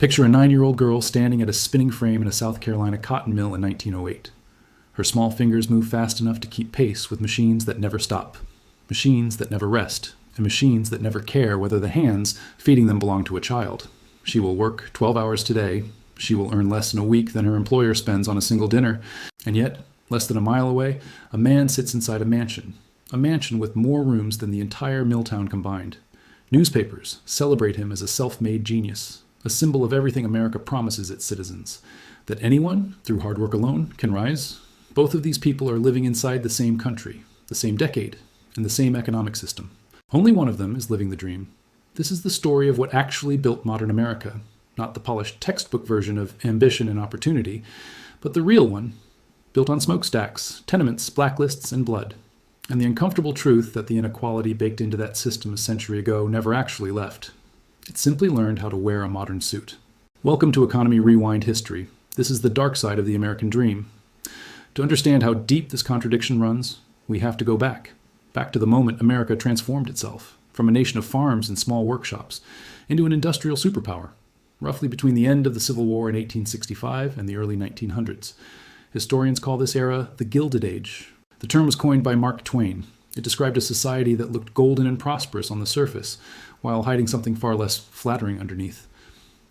Picture a 9-year-old girl standing at a spinning frame in a South Carolina cotton mill in 1908. Her small fingers move fast enough to keep pace with machines that never stop, machines that never rest, and machines that never care whether the hands feeding them belong to a child. She will work 12 hours today. She will earn less in a week than her employer spends on a single dinner. And yet, less than a mile away, a man sits inside a mansion with more rooms than the entire mill town combined. Newspapers celebrate him as a self-made genius, a symbol of everything America promises its citizens, that anyone, through hard work alone, can rise. Both of these people are living inside the same country, the same decade, and the same economic system. Only one of them is living the dream. This is the story of what actually built modern America, not the polished textbook version of ambition and opportunity, but the real one, built on smokestacks, tenements, blacklists, and blood, and the uncomfortable truth that the inequality baked into that system a century ago never actually left. It simply learned how to wear a modern suit. Welcome to Economy Rewind History. This is the dark side of the American dream. To understand how deep this contradiction runs, we have to go back to the moment America transformed itself from a nation of farms and small workshops into an industrial superpower, roughly between the end of the Civil War in 1865 and the early 1900s. Historians call this era the Gilded Age. The term was coined by Mark Twain. It described a society that looked golden and prosperous on the surface, while hiding something far less flattering underneath.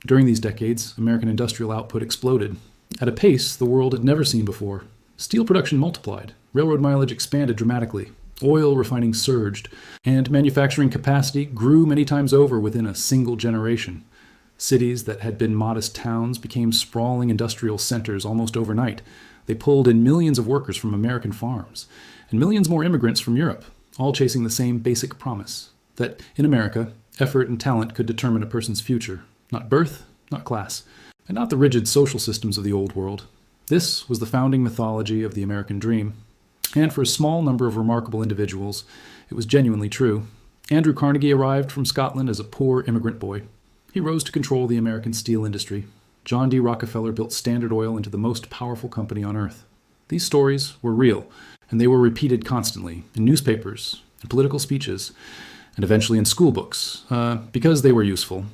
During these decades, American industrial output exploded at a pace the world had never seen before. Steel production multiplied, railroad mileage expanded dramatically, oil refining surged, and manufacturing capacity grew many times over within a single generation. Cities that had been modest towns became sprawling industrial centers almost overnight. They pulled in millions of workers from American farms, and millions more immigrants from Europe, all chasing the same basic promise, that in America, effort and talent could determine a person's future, not birth, not class, and not the rigid social systems of the old world. This was the founding mythology of the American dream. And for a small number of remarkable individuals, it was genuinely true. Andrew Carnegie arrived from Scotland as a poor immigrant boy. He rose to control the American steel industry. John D. Rockefeller built Standard Oil into the most powerful company on earth. These stories were real, and they were repeated constantly in newspapers, in political speeches, and eventually in school books, because they were useful.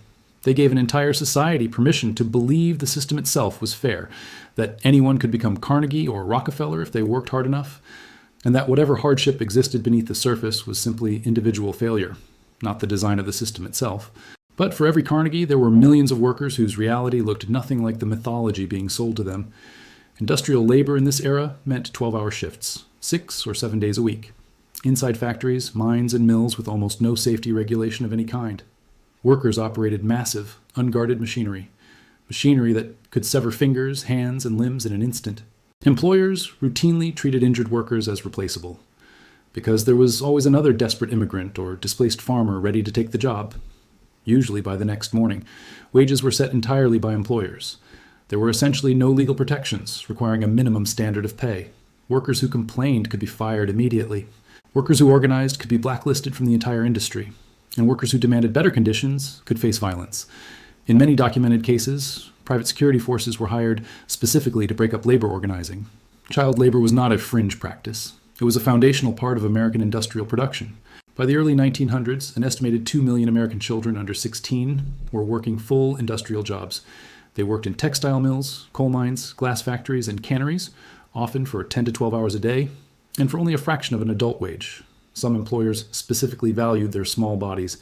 They gave an entire society permission to believe the system itself was fair, that anyone could become Carnegie or Rockefeller if they worked hard enough, and that whatever hardship existed beneath the surface was simply individual failure, not the design of the system itself. But for every Carnegie, there were millions of workers whose reality looked nothing like the mythology being sold to them. Industrial labor in this era meant 12-hour shifts, 6 or 7 days a week. Inside factories, mines, and mills with almost no safety regulation of any kind. Workers operated massive, unguarded machinery that could sever fingers, hands, and limbs in an instant. Employers routinely treated injured workers as replaceable, because there was always another desperate immigrant or displaced farmer ready to take the job. Usually by the next morning, wages were set entirely by employers. There were essentially no legal protections, requiring a minimum standard of pay. Workers who complained could be fired immediately. Workers who organized could be blacklisted from the entire industry. And workers who demanded better conditions could face violence. In many documented cases, private security forces were hired specifically to break up labor organizing. Child labor was not a fringe practice. It was a foundational part of American industrial production. By the early 1900s, an estimated 2 million American children under 16 were working full industrial jobs. They worked in textile mills, coal mines, glass factories, and canneries, often for 10 to 12 hours a day, and for only a fraction of an adult wage. Some employers specifically valued their small bodies.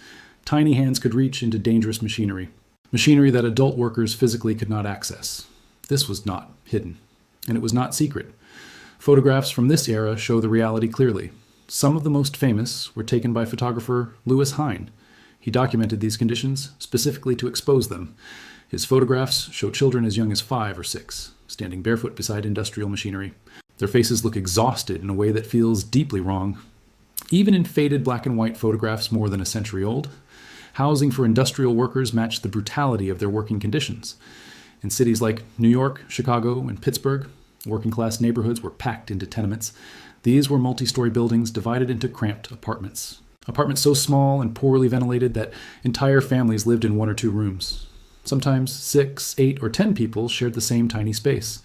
Tiny hands could reach into dangerous machinery that adult workers physically could not access. This was not hidden, and it was not secret. Photographs from this era show the reality clearly. Some of the most famous were taken by photographer Lewis Hine. He documented these conditions specifically to expose them. His photographs show children as young as 5 or 6, standing barefoot beside industrial machinery. Their faces look exhausted in a way that feels deeply wrong. Even in faded black and white photographs more than a century old, housing for industrial workers matched the brutality of their working conditions. In cities like New York, Chicago, and Pittsburgh, working-class neighborhoods were packed into tenements. These were multi-story buildings divided into cramped apartments. Apartments so small and poorly ventilated that entire families lived in 1 or 2 rooms. Sometimes 6, 8, or 10 people shared the same tiny space.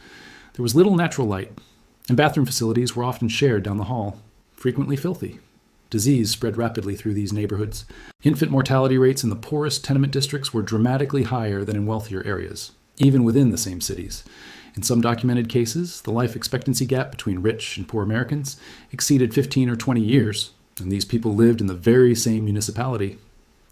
There was little natural light, and bathroom facilities were often shared down the hall, frequently filthy. Disease spread rapidly through these neighborhoods. Infant mortality rates in the poorest tenement districts were dramatically higher than in wealthier areas, even within the same cities. In some documented cases, the life expectancy gap between rich and poor Americans exceeded 15 or 20 years, and these people lived in the very same municipality.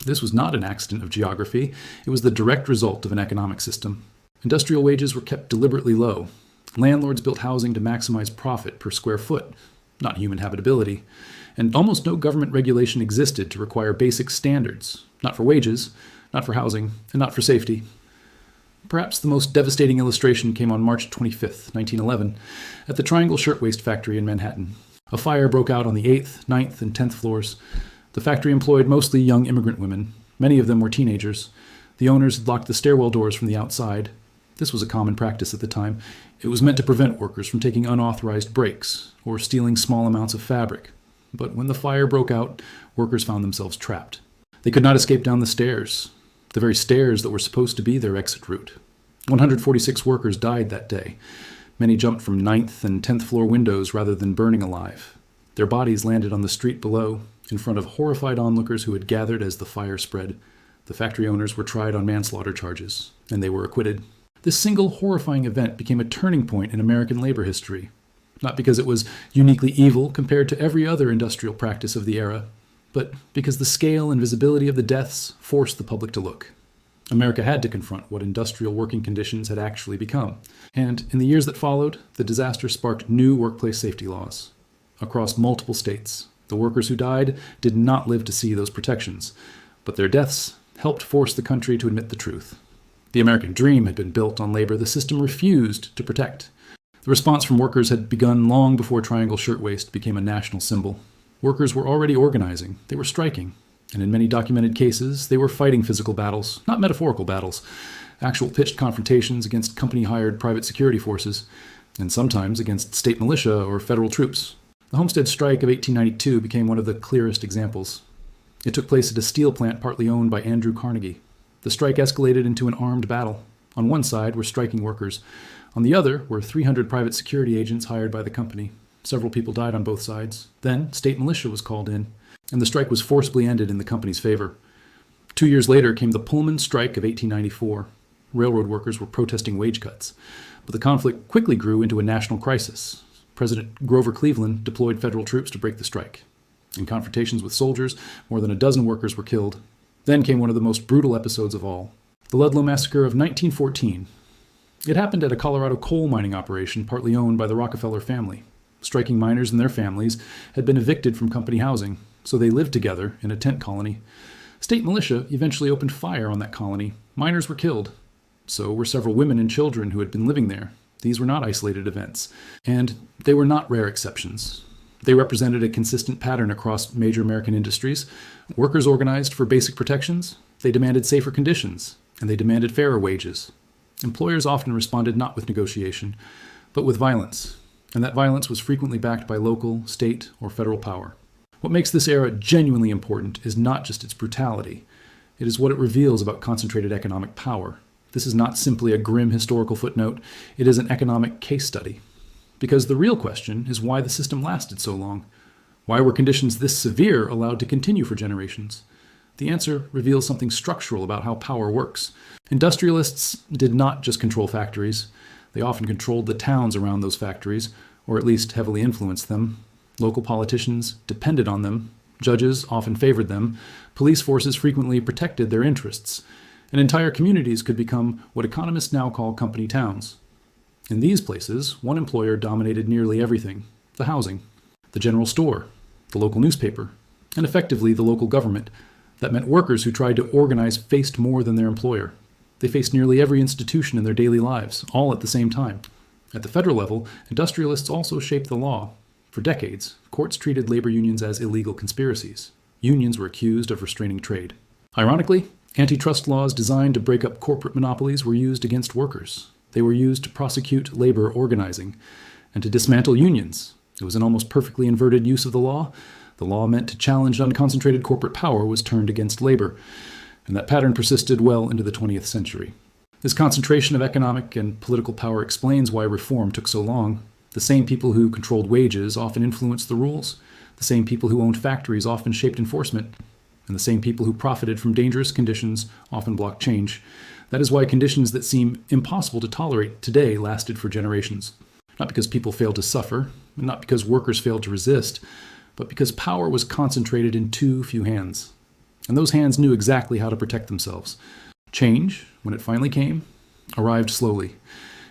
This was not an accident of geography, it was the direct result of an economic system. Industrial wages were kept deliberately low. Landlords built housing to maximize profit per square foot, not human habitability. And almost no government regulation existed to require basic standards, not for wages, not for housing, and not for safety. Perhaps the most devastating illustration came on March 25, 1911, at the Triangle Shirtwaist Factory in Manhattan. A fire broke out on the 8th, 9th, and 10th floors. The factory employed mostly young immigrant women. Many of them were teenagers. The owners had locked the stairwell doors from the outside. This was a common practice at the time. It was meant to prevent workers from taking unauthorized breaks or stealing small amounts of fabric. But when the fire broke out, workers found themselves trapped. They could not escape down the stairs, the very stairs that were supposed to be their exit route. 146 workers died that day. Many jumped from 9th and 10th floor windows rather than burning alive. Their bodies landed on the street below, in front of horrified onlookers who had gathered as the fire spread. The factory owners were tried on manslaughter charges, and they were acquitted. This single horrifying event became a turning point in American labor history. Not because it was uniquely evil compared to every other industrial practice of the era, but because the scale and visibility of the deaths forced the public to look. America had to confront what industrial working conditions had actually become. And in the years that followed, the disaster sparked new workplace safety laws. Across multiple states, the workers who died did not live to see those protections, but their deaths helped force the country to admit the truth. The American dream had been built on labor the system refused to protect. The response from workers had begun long before Triangle Shirtwaist became a national symbol. Workers were already organizing, they were striking, and in many documented cases, they were fighting physical battles, not metaphorical battles, actual pitched confrontations against company-hired private security forces, and sometimes against state militia or federal troops. The Homestead strike of 1892 became one of the clearest examples. It took place at a steel plant partly owned by Andrew Carnegie. The strike escalated into an armed battle. On one side were striking workers. On the other were 300 private security agents hired by the company. Several people died on both sides. Then state militia was called in, and the strike was forcibly ended in the company's favor. 2 years later came the Pullman strike of 1894. Railroad workers were protesting wage cuts. But the conflict quickly grew into a national crisis. President Grover Cleveland deployed federal troops to break the strike. In confrontations with soldiers, more than a dozen workers were killed. Then came one of the most brutal episodes of all, the Ludlow Massacre of 1914. It happened at a Colorado coal mining operation partly owned by the Rockefeller family. Striking miners and their families had been evicted from company housing, so they lived together in a tent colony. State militia eventually opened fire on that colony. Miners were killed. So were several women and children who had been living there. These were not isolated events, and they were not rare exceptions. They represented a consistent pattern across major American industries. Workers organized for basic protections, they demanded safer conditions, and they demanded fairer wages. Employers often responded not with negotiation, but with violence, and that violence was frequently backed by local, state, or federal power. What makes this era genuinely important is not just its brutality. It is what it reveals about concentrated economic power. This is not simply a grim historical footnote, it is an economic case study. Because the real question is why the system lasted so long. Why were conditions this severe allowed to continue for generations? The answer reveals something structural about how power works. Industrialists did not just control factories. They often controlled the towns around those factories, or at least heavily influenced them. Local politicians depended on them. Judges often favored them. Police forces frequently protected their interests. And entire communities could become what economists now call company towns. In these places, one employer dominated nearly everything: the housing, the general store, the local newspaper, and effectively the local government. That meant workers who tried to organize faced more than their employer. They faced nearly every institution in their daily lives, all at the same time. At the federal level, industrialists also shaped the law. For decades, courts treated labor unions as illegal conspiracies. Unions were accused of restraining trade. Ironically, antitrust laws designed to break up corporate monopolies were used against workers. They were used to prosecute labor organizing and to dismantle unions. It was an almost perfectly inverted use of the law. The law meant to challenge unconcentrated corporate power was turned against labor, and that pattern persisted well into the 20th century. This concentration of economic and political power explains why reform took so long. The same people who controlled wages often influenced the rules. The same people who owned factories often shaped enforcement, and the same people who profited from dangerous conditions often blocked change. That is why conditions that seem impossible to tolerate today lasted for generations. Not because people failed to suffer, and not because workers failed to resist, but because power was concentrated in too few hands. And those hands knew exactly how to protect themselves. Change, when it finally came, arrived slowly,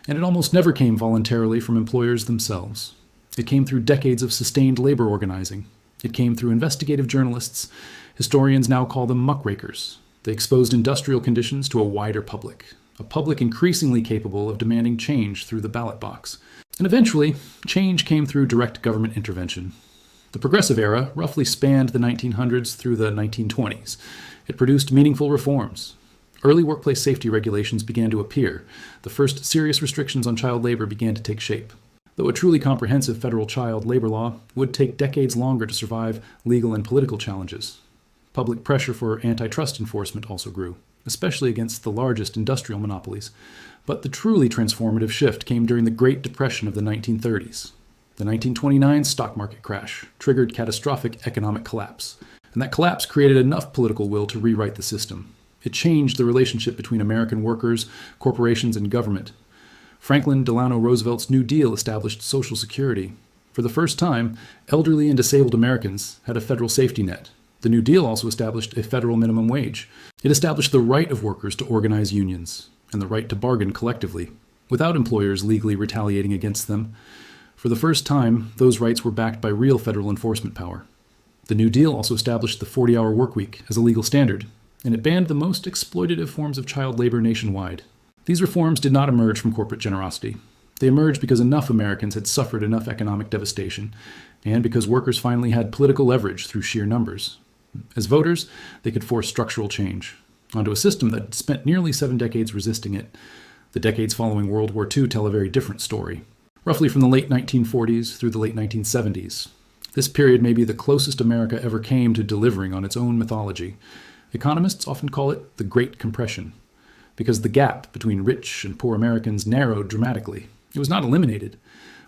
and it almost never came voluntarily from employers themselves. It came through decades of sustained labor organizing. It came through investigative journalists. Historians now call them muckrakers. They exposed industrial conditions to a wider public, a public increasingly capable of demanding change through the ballot box. And eventually, change came through direct government intervention. The Progressive Era roughly spanned the 1900s through the 1920s. It produced meaningful reforms. Early workplace safety regulations began to appear. The first serious restrictions on child labor began to take shape. Though a truly comprehensive federal child labor law would take decades longer to survive legal and political challenges. Public pressure for antitrust enforcement also grew, especially against the largest industrial monopolies. But the truly transformative shift came during the Great Depression of the 1930s. The 1929 stock market crash triggered catastrophic economic collapse, and that collapse created enough political will to rewrite the system. It changed the relationship between American workers, corporations, and government. Franklin Delano Roosevelt's New Deal established Social Security. For the first time, elderly and disabled Americans had a federal safety net. The New Deal also established a federal minimum wage. It established the right of workers to organize unions, and the right to bargain collectively, without employers legally retaliating against them. For the first time, those rights were backed by real federal enforcement power. The New Deal also established the 40-hour workweek as a legal standard, and it banned the most exploitative forms of child labor nationwide. These reforms did not emerge from corporate generosity. They emerged because enough Americans had suffered enough economic devastation, and because workers finally had political leverage through sheer numbers. As voters, they could force structural change onto a system that had spent nearly 7 decades resisting it. The decades following World War II tell a very different story. Roughly from the late 1940s through the late 1970s. This period may be the closest America ever came to delivering on its own mythology. Economists often call it the Great Compression, because the gap between rich and poor Americans narrowed dramatically. It was not eliminated,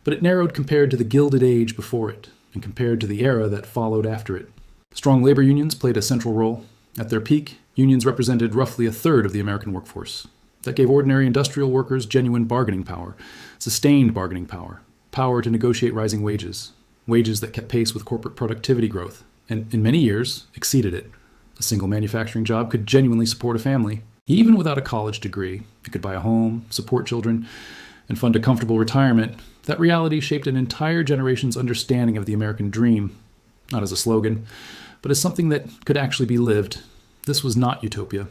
but it narrowed compared to the Gilded Age before it, and compared to the era that followed after it. Strong labor unions played a central role. At their peak, unions represented roughly a third of the American workforce. That gave ordinary industrial workers genuine bargaining power, sustained bargaining power, power to negotiate rising wages, wages that kept pace with corporate productivity growth, and in many years exceeded it. A single manufacturing job could genuinely support a family. Even without a college degree, it could buy a home, support children, and fund a comfortable retirement. That reality shaped an entire generation's understanding of the American dream, not as a slogan, but as something that could actually be lived. This was not utopia.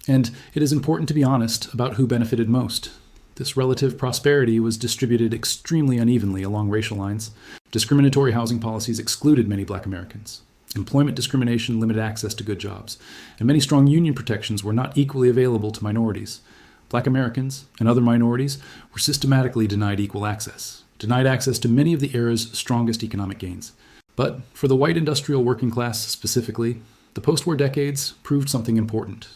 And it is important to be honest about who benefited most. This relative prosperity was distributed extremely unevenly along racial lines. Discriminatory housing policies excluded many Black Americans. Employment discrimination limited access to good jobs, and many strong union protections were not equally available to minorities. Black Americans and other minorities were systematically denied equal access, denied access to many of the era's strongest economic gains. But for the white industrial working class specifically, the post-war decades proved something important.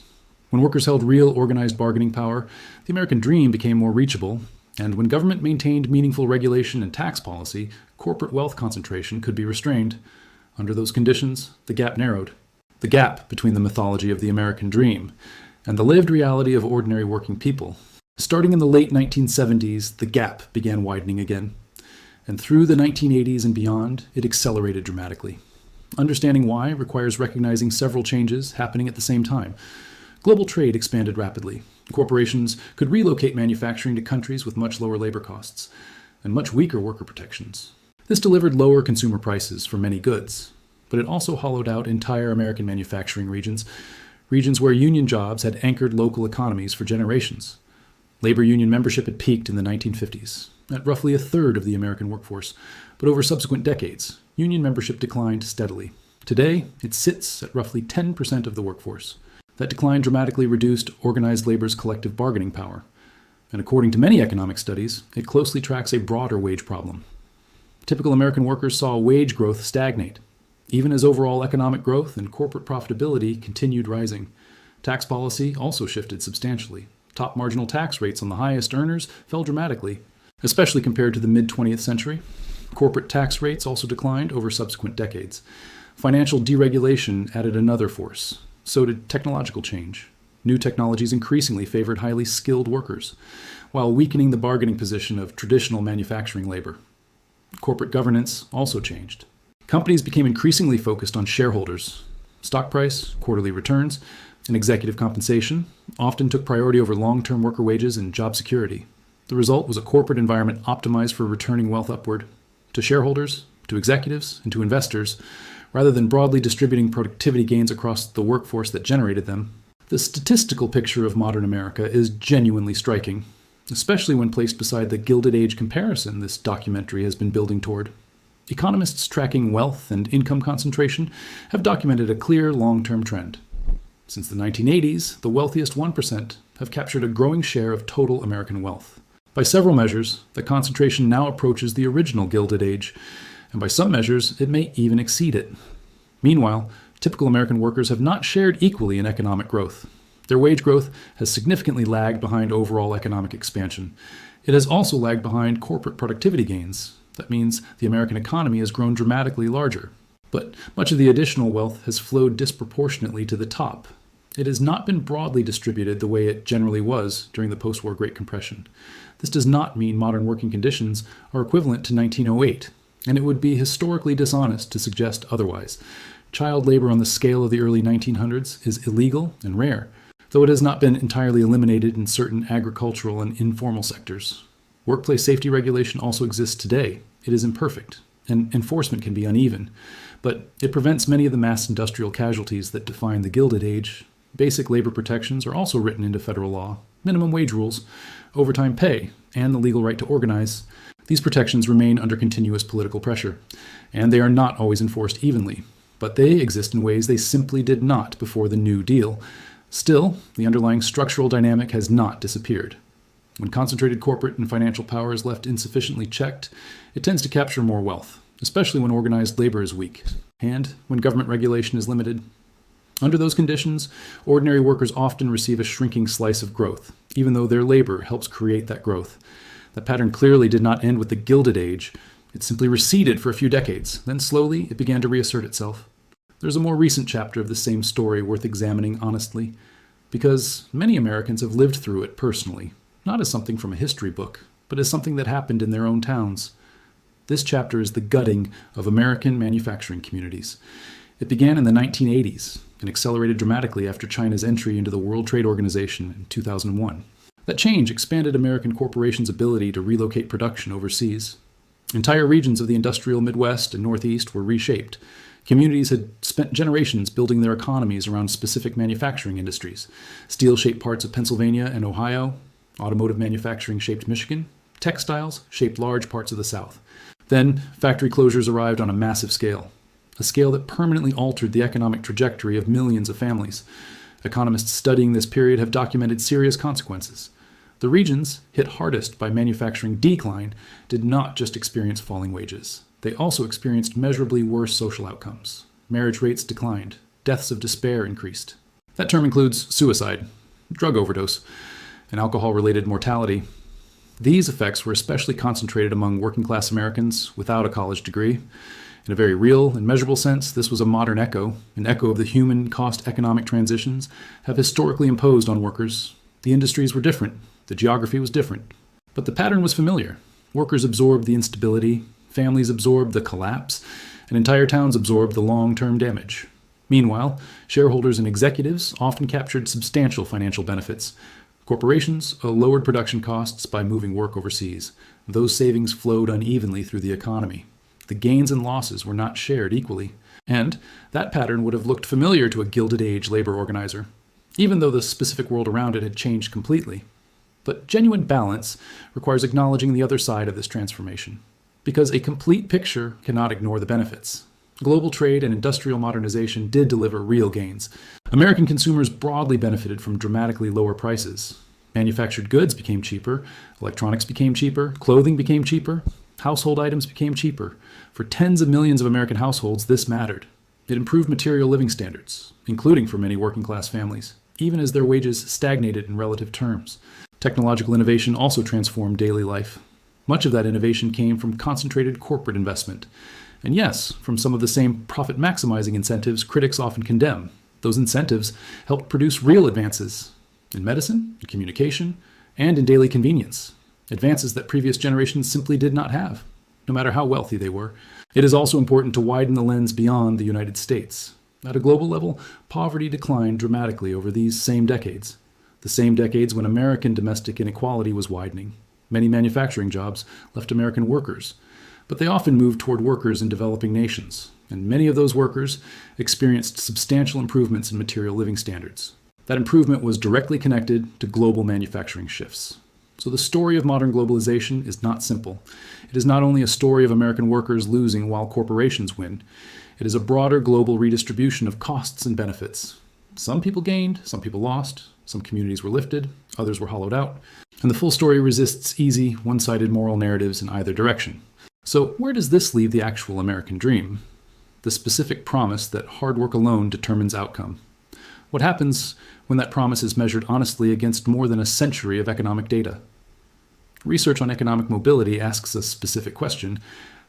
When workers held real organized bargaining power, the American dream became more reachable, and when government maintained meaningful regulation and tax policy, corporate wealth concentration could be restrained. Under those conditions, the gap narrowed. The gap between the mythology of the American dream and the lived reality of ordinary working people. Starting in the late 1970s, the gap began widening again. And through the 1980s and beyond, it accelerated dramatically. Understanding why requires recognizing several changes happening at the same time. Global trade expanded rapidly. Corporations could relocate manufacturing to countries with much lower labor costs and much weaker worker protections. This delivered lower consumer prices for many goods, but it also hollowed out entire American manufacturing regions where union jobs had anchored local economies for generations. Labor union membership had peaked in the 1950s, at roughly a third of the American workforce, but over subsequent decades, union membership declined steadily. Today, it sits at roughly 10% of the workforce. That decline dramatically reduced organized labor's collective bargaining power, and according to many economic studies, it closely tracks a broader wage problem. Typical American workers saw wage growth stagnate, even as overall economic growth and corporate profitability continued rising. Tax policy also shifted substantially. Top marginal tax rates on the highest earners fell dramatically, especially compared to the mid-20th century. Corporate tax rates also declined over subsequent decades. Financial deregulation added another force. So did technological change. New technologies increasingly favored highly skilled workers, while weakening the bargaining position of traditional manufacturing labor. Corporate governance also changed. Companies became increasingly focused on shareholders. Stock price, quarterly returns, and executive compensation often took priority over long-term worker wages and job security. The result was a corporate environment optimized for returning wealth upward to shareholders, to executives, and to investors, rather than broadly distributing productivity gains across the workforce that generated them. The statistical picture of modern America is genuinely striking, especially when placed beside the Gilded Age comparison this documentary has been building toward. Economists tracking wealth and income concentration have documented a clear long-term trend. Since the 1980s, the wealthiest 1% have captured a growing share of total American wealth. By several measures, the concentration now approaches the original Gilded Age, and by some measures, it may even exceed it. Meanwhile, typical American workers have not shared equally in economic growth. Their wage growth has significantly lagged behind overall economic expansion. It has also lagged behind corporate productivity gains. That means the American economy has grown dramatically larger. But much of the additional wealth has flowed disproportionately to the top. It has not been broadly distributed the way it generally was during the post-war Great Compression. This does not mean modern working conditions are equivalent to 1908, and it would be historically dishonest to suggest otherwise. Child labor on the scale of the early 1900s is illegal and rare, though it has not been entirely eliminated in certain agricultural and informal sectors. Workplace safety regulation also exists today. It is imperfect, and enforcement can be uneven, but it prevents many of the mass industrial casualties that define the Gilded Age. Basic labor protections are also written into federal law: minimum wage rules, overtime pay, and the legal right to organize. These protections remain under continuous political pressure, and they are not always enforced evenly, but they exist in ways they simply did not before the New Deal. Still, the underlying structural dynamic has not disappeared. When concentrated corporate and financial power is left insufficiently checked, it tends to capture more wealth, especially when organized labor is weak, and when government regulation is limited. Under those conditions, ordinary workers often receive a shrinking slice of growth, even though their labor helps create that growth. That pattern clearly did not end with the Gilded Age. It simply receded for a few decades, then slowly it began to reassert itself. There's a more recent chapter of the same story worth examining honestly, because many Americans have lived through it personally, not as something from a history book, but as something that happened in their own towns. This chapter is the gutting of American manufacturing communities. It began in the 1980s and accelerated dramatically after China's entry into the World Trade Organization in 2001. That change expanded American corporations' ability to relocate production overseas. Entire regions of the industrial Midwest and Northeast were reshaped. Communities had spent generations building their economies around specific manufacturing industries. Steel shaped parts of Pennsylvania and Ohio, automotive manufacturing shaped Michigan, textiles shaped large parts of the South. Then, factory closures arrived on a massive scale, a scale that permanently altered the economic trajectory of millions of families. Economists studying this period have documented serious consequences. The regions hit hardest by manufacturing decline did not just experience falling wages. They also experienced measurably worse social outcomes. Marriage rates declined. Deaths of despair increased. That term includes suicide, drug overdose, and alcohol-related mortality. These effects were especially concentrated among working-class Americans without a college degree. In a very real and measurable sense, this was a modern echo, an echo of the human cost economic transitions have historically imposed on workers. The industries were different. The geography was different. But the pattern was familiar. Workers absorbed the instability, families absorbed the collapse, and entire towns absorbed the long-term damage. Meanwhile, shareholders and executives often captured substantial financial benefits. Corporations lowered production costs by moving work overseas. Those savings flowed unevenly through the economy. The gains and losses were not shared equally, and that pattern would have looked familiar to a Gilded Age labor organizer, even though the specific world around it had changed completely. But genuine balance requires acknowledging the other side of this transformation, because a complete picture cannot ignore the benefits. Global trade and industrial modernization did deliver real gains. American consumers broadly benefited from dramatically lower prices. Manufactured goods became cheaper, electronics became cheaper, clothing became cheaper, household items became cheaper. For tens of millions of American households, this mattered. It improved material living standards, including for many working-class families, even as their wages stagnated in relative terms. Technological innovation also transformed daily life. Much of that innovation came from concentrated corporate investment. And yes, from some of the same profit-maximizing incentives critics often condemn. Those incentives helped produce real advances in medicine, in communication, and in daily convenience. Advances that previous generations simply did not have, no matter how wealthy they were. It is also important to widen the lens beyond the United States. At a global level, poverty declined dramatically over these same decades. The same decades when American domestic inequality was widening. Many manufacturing jobs left American workers, but they often moved toward workers in developing nations, and many of those workers experienced substantial improvements in material living standards. That improvement was directly connected to global manufacturing shifts. So the story of modern globalization is not simple. It is not only a story of American workers losing while corporations win. It is a broader global redistribution of costs and benefits. Some people gained, some people lost, some communities were lifted, others were hollowed out, and the full story resists easy, one-sided moral narratives in either direction. So where does this leave the actual American dream? The specific promise that hard work alone determines outcome. What happens when that promise is measured honestly against more than a century of economic data? Research on economic mobility asks a specific question.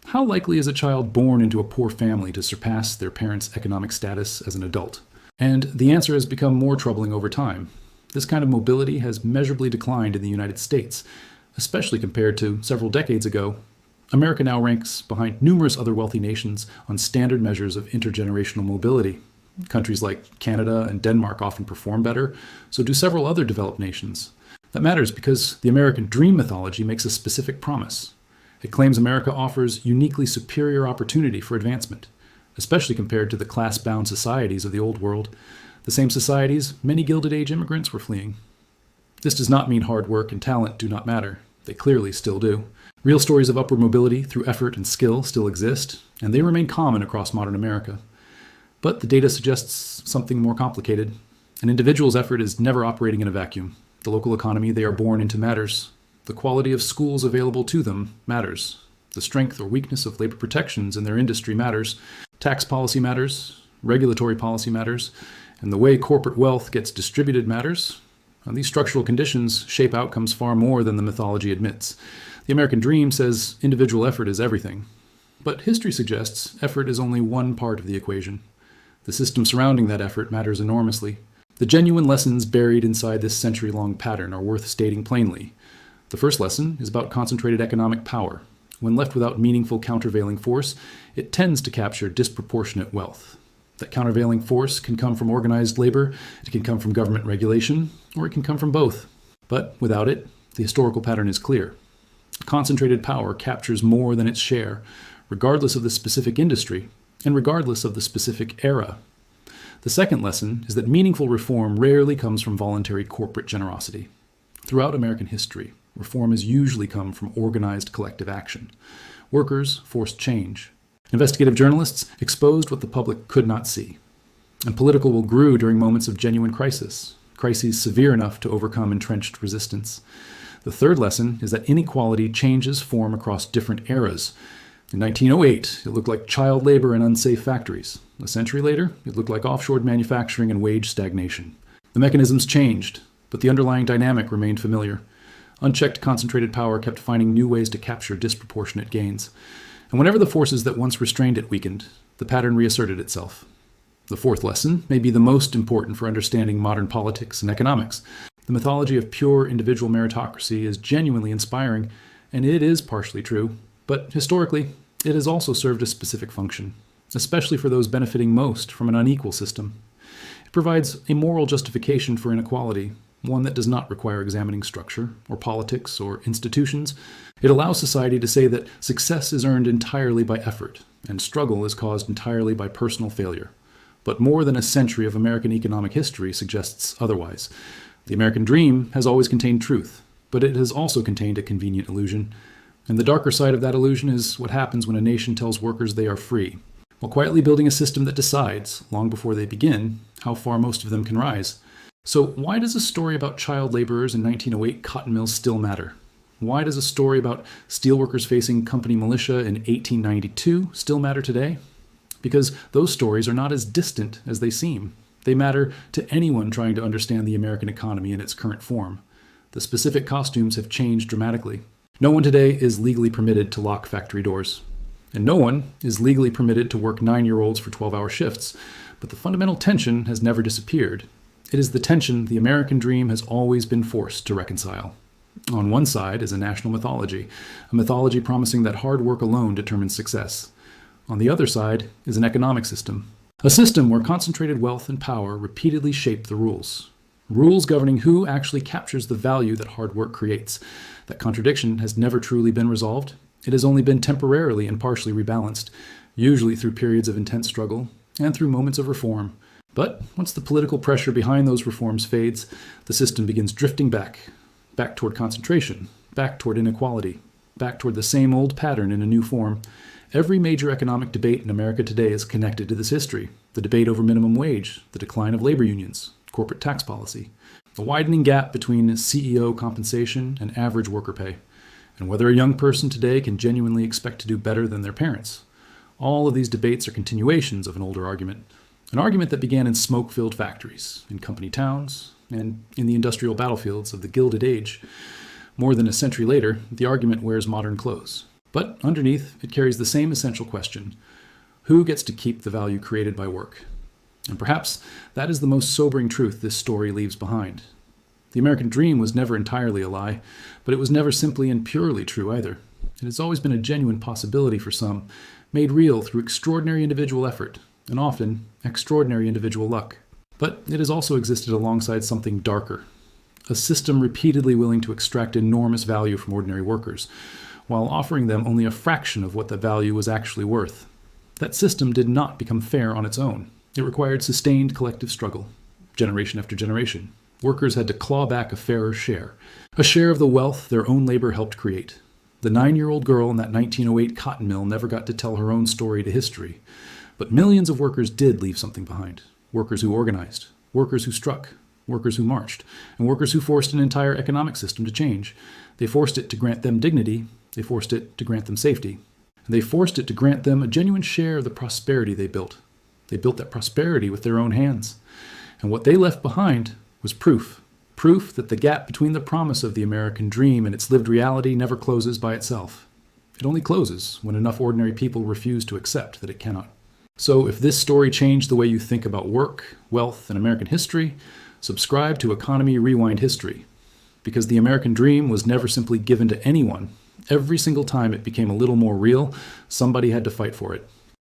How likely is a child born into a poor family to surpass their parents' economic status as an adult? And the answer has become more troubling over time. This kind of mobility has measurably declined in the United States, especially compared to several decades ago. America now ranks behind numerous other wealthy nations on standard measures of intergenerational mobility. Countries like Canada and Denmark often perform better, so do several other developed nations. That matters because the American dream mythology makes a specific promise. It claims America offers uniquely superior opportunity for advancement, especially compared to the class-bound societies of the Old World, the same societies many Gilded Age immigrants were fleeing. This does not mean hard work and talent do not matter. They clearly still do. Real stories of upward mobility through effort and skill still exist, and they remain common across modern America. But the data suggests something more complicated. An individual's effort is never operating in a vacuum. The local economy they are born into matters. The quality of schools available to them matters. The strength or weakness of labor protections in their industry matters. Tax policy matters. Regulatory policy matters. And the way corporate wealth gets distributed matters. And these structural conditions shape outcomes far more than the mythology admits. The American dream says individual effort is everything. But history suggests effort is only one part of the equation. The system surrounding that effort matters enormously. The genuine lessons buried inside this century-long pattern are worth stating plainly. The first lesson is about concentrated economic power. When left without meaningful countervailing force, it tends to capture disproportionate wealth. That countervailing force can come from organized labor, it can come from government regulation, or it can come from both. But without it, the historical pattern is clear. Concentrated power captures more than its share, regardless of the specific industry, and regardless of the specific era. The second lesson is that meaningful reform rarely comes from voluntary corporate generosity. Throughout American history, reform has usually come from organized collective action. Workers forced change. Investigative journalists exposed what the public could not see. And political will grew during moments of genuine crisis, crises severe enough to overcome entrenched resistance. The third lesson is that inequality changes form across different eras. In 1908, it looked like child labor and unsafe factories. A century later, it looked like offshore manufacturing and wage stagnation. The mechanisms changed, but the underlying dynamic remained familiar. Unchecked concentrated power kept finding new ways to capture disproportionate gains. And whenever the forces that once restrained it weakened, the pattern reasserted itself. The fourth lesson may be the most important for understanding modern politics and economics. The mythology of pure individual meritocracy is genuinely inspiring, and it is partially true. But historically, it has also served a specific function, especially for those benefiting most from an unequal system. It provides a moral justification for inequality, one that does not require examining structure, or politics, or institutions. It allows society to say that success is earned entirely by effort, and struggle is caused entirely by personal failure. But more than a century of American economic history suggests otherwise. The American dream has always contained truth, but it has also contained a convenient illusion. And the darker side of that illusion is what happens when a nation tells workers they are free, while quietly building a system that decides, long before they begin, how far most of them can rise. So why does a story about child laborers in 1908 cotton mills still matter? Why does a story about steelworkers facing company militia in 1892 still matter today? Because those stories are not as distant as they seem. They matter to anyone trying to understand the American economy in its current form. The specific costumes have changed dramatically. No one today is legally permitted to lock factory doors. And no one is legally permitted to work 9-year-olds for 12-hour shifts. But the fundamental tension has never disappeared. It is the tension the American dream has always been forced to reconcile. On one side is a national mythology, a mythology promising that hard work alone determines success. On the other side is an economic system, a system where concentrated wealth and power repeatedly shape the rules. Rules governing who actually captures the value that hard work creates. That contradiction has never truly been resolved. It has only been temporarily and partially rebalanced, usually through periods of intense struggle and through moments of reform. But once the political pressure behind those reforms fades, the system begins drifting back toward concentration, back toward inequality, back toward the same old pattern in a new form. Every major economic debate in America today is connected to this history. The debate over minimum wage, the decline of labor unions, corporate tax policy, the widening gap between CEO compensation and average worker pay, and whether a young person today can genuinely expect to do better than their parents. All of these debates are continuations of an older argument, an argument that began in smoke-filled factories, in company towns, and in the industrial battlefields of the Gilded Age. More than a century later, the argument wears modern clothes. But underneath, it carries the same essential question: who gets to keep the value created by work? And perhaps that is the most sobering truth this story leaves behind. The American dream was never entirely a lie, but it was never simply and purely true either. It has always been a genuine possibility for some, made real through extraordinary individual effort, and often extraordinary individual luck. But it has also existed alongside something darker, a system repeatedly willing to extract enormous value from ordinary workers, while offering them only a fraction of what that value was actually worth. That system did not become fair on its own. It required sustained collective struggle, generation after generation. Workers had to claw back a fairer share, a share of the wealth their own labor helped create. The 9-year-old girl in that 1908 cotton mill never got to tell her own story to history. But millions of workers did leave something behind. Workers who organized, workers who struck, workers who marched, and workers who forced an entire economic system to change. They forced it to grant them dignity. They forced it to grant them safety. And they forced it to grant them a genuine share of the prosperity they built. They built that prosperity with their own hands. And what they left behind was proof that the gap between the promise of the American dream and its lived reality never closes by itself. It only closes when enough ordinary people refuse to accept that it cannot. So if this story changed the way you think about work, wealth, and American history, subscribe to Economy Rewind History. Because the American dream was never simply given to anyone. Every single time it became a little more real, somebody had to fight for it.